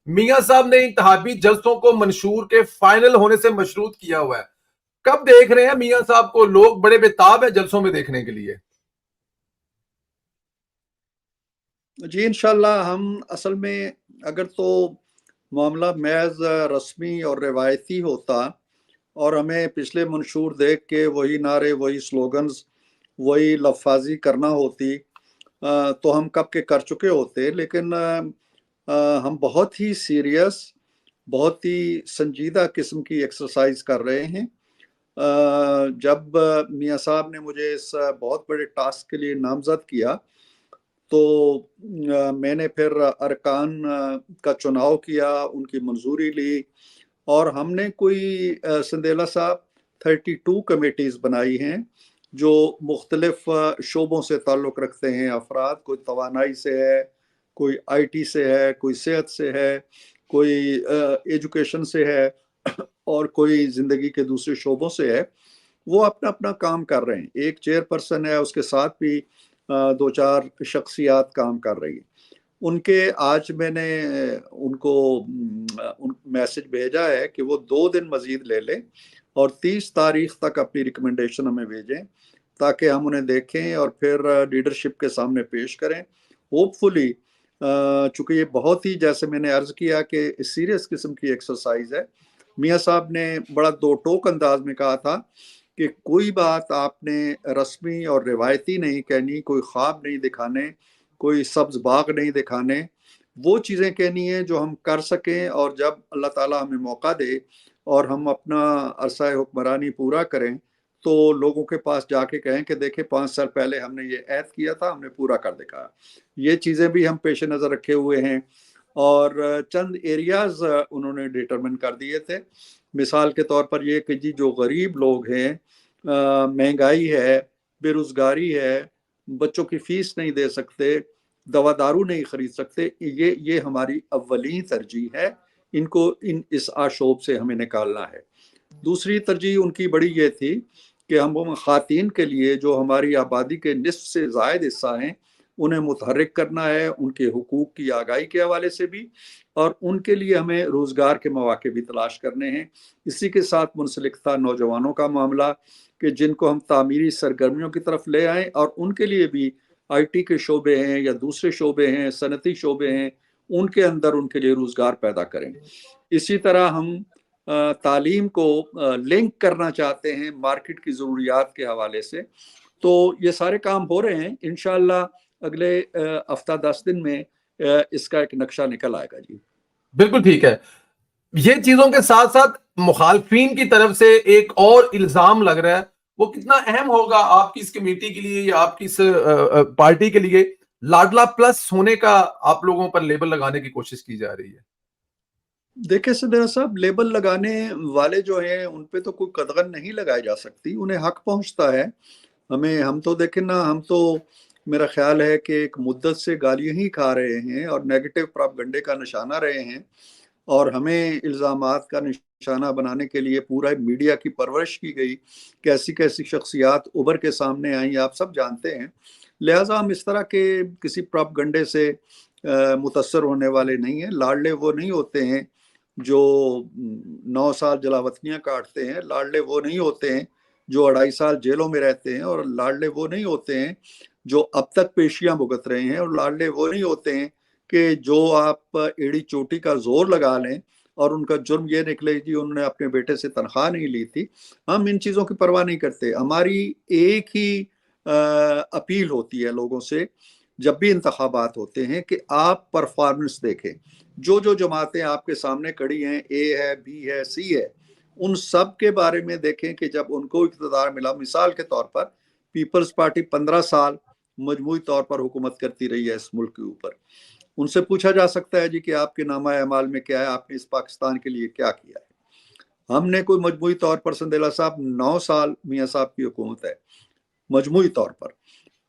میاں صاحب نے انتخابی جلسوں کو منشور کے فائنل ہونے سے مشروط کیا ہوا ہے. کب دیکھ رہے ہیں میاں صاحب کو؟ لوگ بڑے بےتاب ہیں جلسوں میں دیکھنے کے لیے. جی انشاءاللہ ہم اصل میں اگر تو معاملہ محض رسمی اور روایتی ہوتا اور ہمیں پچھلے منشور دیکھ کے وہی نعرے، وہی سلوگنز، وہی لفاظی کرنا ہوتی تو ہم کب کے کر چکے ہوتے. لیکن ہم بہت ہی سیریس، بہت ہی سنجیدہ قسم کی ایکسرسائز کر رہے ہیں. جب میاں صاحب نے مجھے اس بہت بڑے ٹاسک کے لیے نامزد کیا تو میں نے پھر ارکان کا چناؤ کیا، ان کی منظوری لی، اور ہم نے کوئی سندیلا صاحب 32 کمیٹیز بنائی ہیں جو مختلف شعبوں سے تعلق رکھتے ہیں. افراد، کوئی توانائی سے ہے، کوئی آئی ٹی سے ہے، کوئی صحت سے ہے، کوئی ایجوکیشن سے ہے، اور کوئی زندگی کے دوسرے شعبوں سے ہے. وہ اپنا اپنا کام کر رہے ہیں. ایک چیئر پرسن ہے، اس کے ساتھ بھی 2-4 شخصیات کام کر رہی ہیں. ان کے آج میں نے ان کو میسج بھیجا ہے کہ وہ 2 دن مزید لے لیں اور 30 تاریخ تک اپنی ریکمنڈیشن ہمیں بھیجیں تاکہ ہم انہیں دیکھیں اور پھر لیڈرشپ کے سامنے پیش کریں. ہوپ فلی چونکہ یہ بہت ہی، جیسے میں نے عرض کیا کہ سیریس قسم کی ایکسرسائز ہے. میاں صاحب نے بڑا 2 ٹوک انداز میں کہا تھا کہ کوئی بات آپ نے رسمی اور روایتی نہیں کہنی، کوئی خواب نہیں دکھانے، کوئی سبز باغ نہیں دکھانے. وہ چیزیں کہنی ہیں جو ہم کر سکیں، اور جب اللہ تعالیٰ ہمیں موقع دے اور ہم اپنا عرصہ حکمرانی پورا کریں تو لوگوں کے پاس جا کے کہیں کہ دیکھیں 5 سال پہلے ہم نے یہ عہد کیا تھا، ہم نے پورا کر دکھایا. یہ چیزیں بھی ہم پیش نظر رکھے ہوئے ہیں. اور چند ایریاز انہوں نے ڈیٹرمن کر دیے تھے. مثال کے طور پر یہ کہ جی جو غریب لوگ ہیں، مہنگائی ہے، بے روزگاری ہے، بچوں کی فیس نہیں دے سکتے، دوا دارو نہیں خرید سکتے، یہ ہماری اولین ترجیح ہے. ان کو اس آشوب سے ہمیں نکالنا ہے. دوسری ترجیح ان کی بڑی یہ تھی کہ ہم خواتین کے لیے جو ہماری آبادی کے نصف سے زائد حصہ ہیں انہیں متحرک کرنا ہے، ان کے حقوق کی آگاہی کے حوالے سے بھی، اور ان کے لیے ہمیں روزگار کے مواقع بھی تلاش کرنے ہیں. اسی کے ساتھ منسلک تھا نوجوانوں کا معاملہ کہ جن کو ہم تعمیری سرگرمیوں کی طرف لے آئیں اور ان کے لیے بھی آئی ٹی کے شعبے ہیں یا دوسرے شعبے ہیں، صنعتی شعبے ہیں، ان کے اندر ان کے لیے روزگار پیدا کریں. اسی طرح ہم تعلیم کو لنک کرنا چاہتے ہیں مارکیٹ کی ضروریات کے حوالے سے. تو یہ سارے کام ہو رہے ہیں. انشاءاللہ اگلے ہفتہ 10 دن میں اس کا ایک نقشہ نکل آئے گا. جی بالکل ٹھیک ہے. یہ چیزوں کے ساتھ ساتھ مخالفین کی طرف سے ایک اور الزام لگ رہا ہے، وہ کتنا اہم ہوگا آپ کی اس کمیٹی کے لیے یا آپ کی اس پارٹی کے لیے، لاڈلا پلس ہونے کا آپ لوگوں پر لیبل لگانے کی کوشش کی جا رہی ہے. دیکھیں سدرا صاحب، لیبل لگانے والے جو ہیں ان پہ تو کوئی قدغن نہیں لگائی جا سکتی، انہیں حق پہنچتا ہے. ہم تو دیکھیں نا، ہم تو میرا خیال ہے کہ ایک مدت سے گالیاں ہی کھا رہے ہیں اور نیگیٹو پراپگنڈے کا نشانہ رہے ہیں، اور ہمیں الزامات کا نشانہ بنانے کے لیے پورا میڈیا کی پرورش کی گئی. کیسی کیسی شخصیات ابھر کے سامنے آئیں آپ سب جانتے ہیں. لہٰذا ہم اس طرح کے کسی پراپگنڈے سے متاثر ہونے والے نہیں ہیں. لاڈلے وہ نہیں ہوتے ہیں جو 9 سال جلاوطنیاں کاٹتے ہیں، لاڈلے وہ نہیں ہوتے ہیں جو 2.5 سال جیلوں میں رہتے ہیں، اور لاڈلے وہ نہیں ہوتے ہیں جو اب تک پیشیاں بھگت رہے ہیں، اور لاڈلے وہ نہیں ہوتے ہیں کہ جو آپ ایڑی چوٹی کا زور لگا لیں اور ان کا جرم یہ نکلے کہ انہوں نے اپنے بیٹے سے تنخواہ نہیں لی تھی. ہم ان چیزوں کی پرواہ نہیں کرتے. ہماری ایک ہی اپیل ہوتی ہے لوگوں سے جب بھی انتخابات ہوتے ہیں کہ آپ پرفارمنس دیکھیں. جو جماعتیں آپ کے سامنے کھڑی ہیں، اے ہے، بی ہے، سی ہے، ان سب کے بارے میں دیکھیں کہ جب ان کو اقتدار ملا، مثال کے طور پر پیپلز پارٹی 15 سال مجموعی طور پر حکومت کرتی رہی ہے اس ملک کے اوپر. ان سے پوچھا جا سکتا ہے جی کہ آپ کے نامہ اعمال میں کیا ہے، آپ نے اس پاکستان کے لیے کیا کیا ہے. ہم نے کوئی مجموعی طور پر سندیلا صاحب 9 سال میاں صاحب کی حکومت ہے، مجموعی طور پر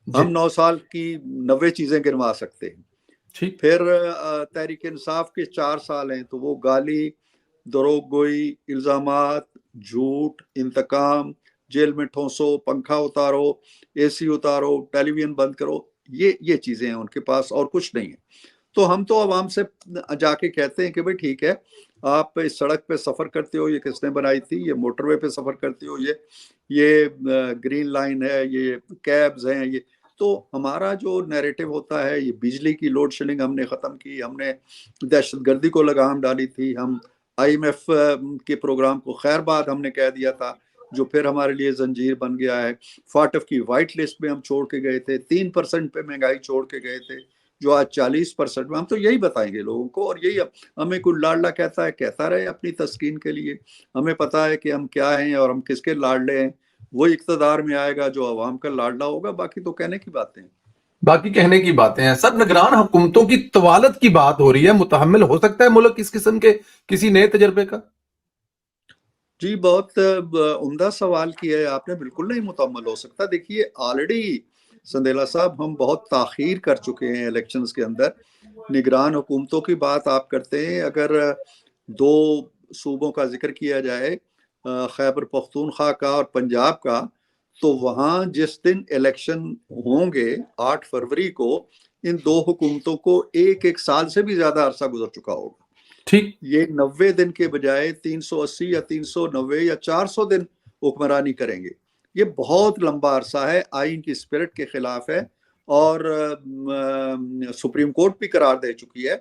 ہم 9 سال کی 90 چیزیں گنوا سکتے ہیں. پھر تحریک انصاف کے 4 سال ہیں تو وہ گالی، دروغ گوئی، الزامات، جھوٹ، انتقام، جیل میں ٹھونسو، پنکھا اتارو، اے سی اتارو، ٹیلی ویژن بند کرو، یہ چیزیں ہیں ان کے پاس اور کچھ نہیں ہے. تو ہم تو عوام سے جا کے کہتے ہیں کہ بھائی ٹھیک ہے، آپ اس سڑک پہ سفر کرتے ہو، یہ کس نے بنائی تھی؟ یہ موٹر وے پہ سفر کرتے ہو، یہ گرین لائن ہے، یہ کیبز ہیں، یہ تو ہمارا جو نیریٹو ہوتا ہے، یہ بجلی کی لوڈ شیڈنگ ہم نے ختم کی، ہم نے دہشت گردی کو لگام ڈالی تھی، ہم IMF کے پروگرام کو خیر بات ہم نے کہہ دیا تھا، جو پھر ہمارے لیے زنجیر بن گیا ہے، فاٹف کی وائٹ لسٹ میں ہم چھوڑ کے گئے تھے، 3% پہ مہنگائی چھوڑ کے گئے تھے، جو آج 40% میں، ہم تو یہی بتائیں گے لوگوں کو، اور یہی ہمیں کوئی لاڈلا کہتا ہے کہتا رہے اپنی تسکین کے لیے، ہمیں پتا ہے کہ ہم کیا ہیں اور ہم کس کے لاڈلے ہیں، وہ اقتدار میں آئے گا جو عوام کا لاڈلا ہوگا، باقی تو کہنے کی باتیں ہیں۔ باقی کہنے کی باتیں ہیں سر، نگران حکومتوں کی طوالت کی بات ہو رہی ہے، متحمل ہو سکتا ہے ملک اس قسم کے کسی نئے تجربے کا؟ جی بہت عمدہ سوال کیا ہے آپ نے، بالکل نہیں متحمل ہو سکتا۔ دیکھیے آلریڈی سندیلا صاحب ہم بہت تاخیر کر چکے ہیں الیکشنز کے اندر۔ نگران حکومتوں کی بات آپ کرتے ہیں، اگر 2 صوبوں کا ذکر کیا جائے، خیبر پختونخوا کا اور پنجاب کا، تو وہاں جس دن الیکشن ہوں گے 8 فروری کو، ان 2 حکومتوں کو ایک سال سے بھی زیادہ عرصہ گزر چکا ہوگا۔ ٹھیک، یہ 90 دن کے بجائے 380 یا 390 یا 400 دن حکمرانی کریں گے۔ یہ بہت لمبا عرصہ ہے، آئین کی اسپرٹ کے خلاف ہے، اور سپریم کورٹ بھی قرار دے چکی ہے۔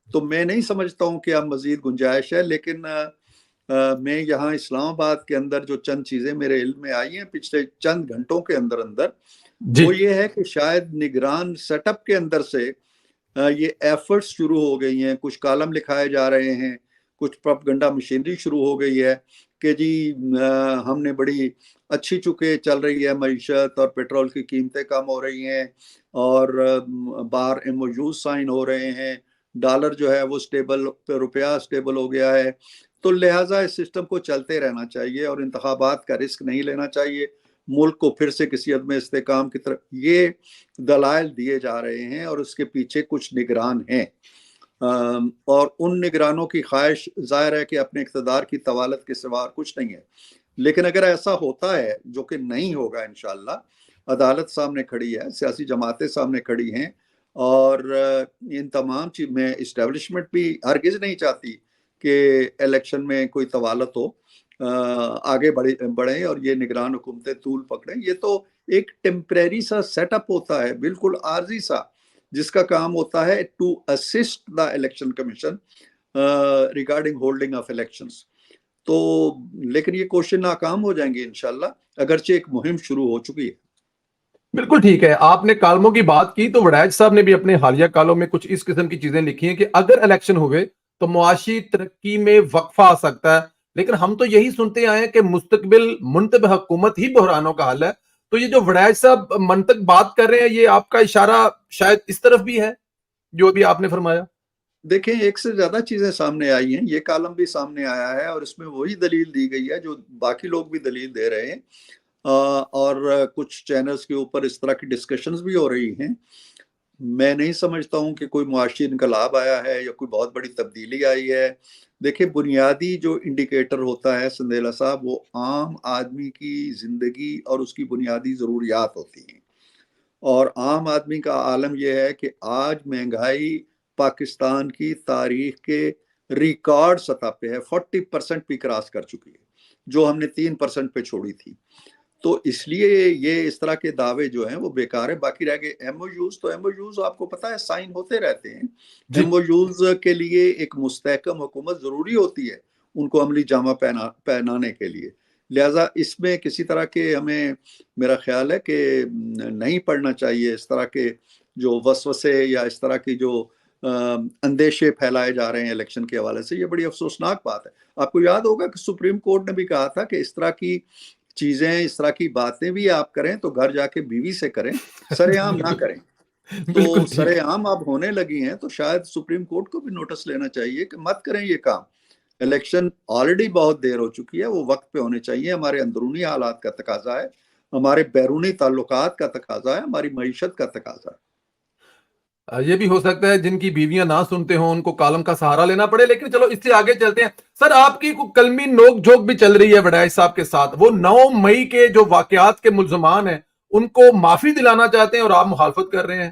تو میں نہیں سمجھتا ہوں کہ اب مزید گنجائش ہے، لیکن میں یہاں اسلام آباد کے اندر جو چند چیزیں میرے علم میں آئی ہیں پچھلے چند گھنٹوں کے اندر جی وہ یہ ہے کہ شاید نگران سیٹ اپ کے اندر سے یہ ایفرٹس شروع ہو گئی ہیں، کچھ کالم لکھائے جا رہے ہیں، کچھ پروپیگنڈا مشینری شروع ہو گئی ہے کہ جی ہم نے بڑی اچھی چکے چل رہی ہے معیشت، اور پیٹرول کی قیمتیں کم ہو رہی ہیں، اور باہر MOUs سائن ہو رہے ہیں، ڈالر جو ہے وہ سٹیبل، روپیہ سٹیبل ہو گیا ہے، تو لہٰذا اس سسٹم کو چلتے رہنا چاہیے اور انتخابات کا رسک نہیں لینا چاہیے، ملک کو پھر سے کسی عدم استحکام کی طرف، یہ دلائل دیے جا رہے ہیں، اور اس کے پیچھے کچھ نگران ہیں، اور ان نگرانوں کی خواہش ظاہر ہے کہ اپنے اقتدار کی طوالت کے سوا کچھ نہیں ہے۔ لیکن اگر ایسا ہوتا ہے، جو کہ نہیں ہوگا انشاءاللہ، عدالت سامنے کھڑی ہے، سیاسی جماعتیں سامنے کھڑی ہیں، اور ان تمام چیز میں اسٹیبلشمنٹ بھی ہرگز نہیں چاہتی کہ الیکشن میں کوئی طوالت ہو، آگے بڑھیں اور یہ نگران حکومتیں طول پکڑیں۔ یہ تو ایک ٹیمپریری سا سیٹ اپ ہوتا ہے، بالکل عارضی سا، جس کا کام ہوتا ہے to assist the Election Commission regarding holding of elections. تو لیکن یہ کوشش ناکام ہو جائیں گی انشاءاللہ، اگرچہ ایک مہم شروع ہو چکی ہے۔ بالکل ٹھیک ہے، آپ نے کالموں کی بات کی تو وڈائچ صاحب نے بھی اپنے حالیہ کالوں میں کچھ اس قسم کی چیزیں لکھی ہیں کہ اگر الیکشن ہوئے تو معاشی ترقی میں وقفہ آ سکتا ہے، لیکن ہم تو یہی سنتے آئے ہیں کہ مستقبل منتبہ حکومت ہی بحرانوں کا حل ہے۔ تو یہ جو وڈائچ صاحب منطق بات کر رہے ہیں، یہ آپ کا اشارہ شاید اس طرف بھی ہے جو ابھی آپ نے فرمایا؟ دیکھیں ایک سے زیادہ چیزیں سامنے آئی ہیں، یہ کالم بھی سامنے آیا ہے، اور اس میں وہی دلیل دی گئی ہے جو باقی لوگ بھی دلیل دے رہے ہیں، اور کچھ چینلز کے اوپر اس طرح کی ڈسکشنز بھی ہو رہی ہیں۔ میں نہیں سمجھتا ہوں کہ کوئی معاشی انقلاب آیا ہے یا کوئی بہت بڑی تبدیلی آئی ہے۔ دیکھیں بنیادی جو انڈیکیٹر ہوتا ہے سندیلا صاحب، وہ عام آدمی کی زندگی اور اس کی بنیادی ضروریات ہوتی ہیں، اور عام آدمی کا عالم یہ ہے کہ آج مہنگائی پاکستان کی تاریخ کے ریکارڈ سطح پہ ہے، 40% بھی کراس کر چکی ہے، جو ہم نے 3% پہ چھوڑی تھی۔ تو اس لیے یہ اس طرح کے دعوے جو ہیں وہ بیکار ہے۔ باقی رہ گئے MOUs، تو MOUs آپ کو پتا ہے سائن ہوتے رہتے ہیں۔ جی MOUs کے لیے ایک مستحکم حکومت ضروری ہوتی ہے، ان کو عملی جامہ پہنانے کے لیے، لہٰذا اس میں کسی طرح کے ہمیں، میرا خیال ہے کہ نہیں پڑھنا چاہیے اس طرح کے جو وسوسے یا اس طرح کی جو اندیشے پھیلائے جا رہے ہیں الیکشن کے حوالے سے۔ یہ بڑی افسوسناک بات ہے۔ آپ کو یاد ہوگا کہ سپریم کورٹ نے بھی کہا تھا کہ اس طرح کی چیزیں، اس طرح کی باتیں بھی آپ کریں تو گھر جا کے بیوی سے کریں، سر عام نہ کریں۔ تو بالکل ٹھیک، سر عام اب ہونے لگی ہیں، تو شاید سپریم کورٹ کو بھی نوٹس لینا چاہیے کہ مت کریں یہ کام۔ الیکشن آلریڈی بہت دیر ہو چکی ہے، وہ وقت پہ ہونے چاہیے، ہمارے اندرونی حالات کا تقاضا ہے، ہمارے بیرونی تعلقات کا تقاضا ہے، ہماری معیشت کا تقاضا ہے۔ یہ بھی ہو سکتا ہے جن کی بیویاں نہ سنتے ہوں ان کو کالم کا سہارا لینا پڑے، لیکن چلو اس سے آگے چلتے ہیں۔ سر آپ کی کلمی نوک جھوک بھی چل رہی ہے وڈائچ صاحب کے ساتھ، وہ 9 مئی کے جو واقعات کے ملزمان ہیں ان کو معافی دلانا چاہتے ہیں اور آپ مخالفت کر رہے ہیں۔